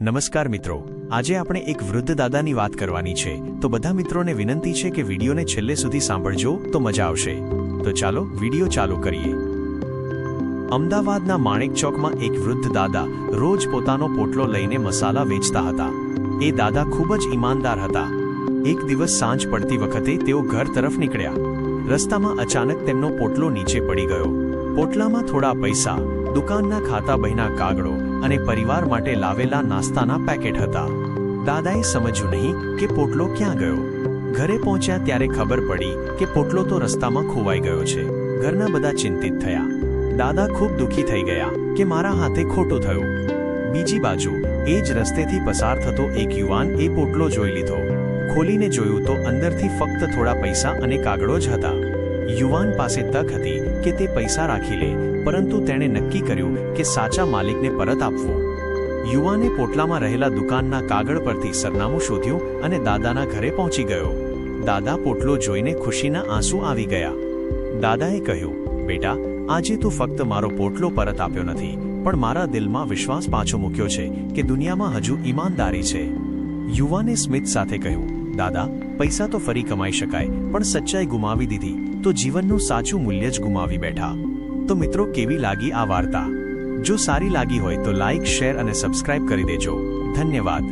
નમસ્કાર મિત્રો, આજે આપણે એક વૃદ્ધ દાદાની વાત કરવાની છે, તો બધા મિત્રોને વિનંતી છે કે વિડીયોને છેલ્લે સુધી સાંભળજો તો મજા આવશે. તો ચાલો વિડીયો ચાલુ કરીએ. અમદાવાદના માણેક ચોકમાં એક વૃદ્ધ દાદા રોજ પોતાનો પોટલો લઈને મસાલા વેચતા હતા. એ દાદા ખૂબ જ ઈમાનદાર હતા. એક દિવસ સાંજ પડતી વખતે તેઓ ઘર તરફ નીકળ્યા. રસ્તામાં અચાનક તેમનો પોટલો નીચે પડી ગયો. પોટલામાં થોડા પૈસા, દુકાનના ખાતા બહીના કાગળો અને પરિવાર માટે લાવેલા નાસ્તાના પેકેટ હતા. દાદાએ સમજ્યું નહીં કે પોટલો ક્યાં ગયો. ઘરે પહોંચ્યા ત્યારે ખબર પડી કે પોટલો તો રસ્તામાં ખોવાઈ ગયો છે. ઘરના બધા ચિંતિત થયા. દાદા ખૂબ દુઃખી થઈ ગયા કે મારા હાથે ખોટું થયું. બીજી બાજુ એ જ રસ્તેથી પસાર થતો એક યુવાન એ પોટલો જોઈ લીધો. ખોલીને જોયું તો અંદરથી ફક્ત થોડા પૈસા અને કાગળો જ હતા. યુવાન પાસે તક હતી કે તે પૈસા રાખી લે, પરંતુ તેણે નક્કી કર્યું કે સાચા માલિકને પરત આપવું. યુવાને પોટલામાં રહેલા દુકાનના કાગળ પરથી સરનામું શોધ્યું અને દાદાના ઘરે પહોંચી ગયો. દાદા પોટલો જોઈને ખુશીના આંસુ આવી ગયા. દાદાએ કહ્યું, બેટા, આજે તું ફક્ત મારો પોટલો પરત આપ્યો નથી, પણ મારા દિલમાં વિશ્વાસ પાછો મૂક્યો છે કે દુનિયામાં હજુ ઈમાનદારી છે. યુવાને સ્મિત સાથે કહ્યું, દાદા, પૈસા તો ફરી કમાઈ શકાય, પણ સચ્ચાઈ ગુમાવી દીધી તો જીવનનું સાચું મૂલ્ય જ ગુમાવી બેઠા. તો મિત્રો, કેવી લાગી આ વાર્તા? જો સારી લાગી હોય તો લાઇક, શેર અને સબસ્ક્રાઇબ કરી દેજો. ધન્યવાદ.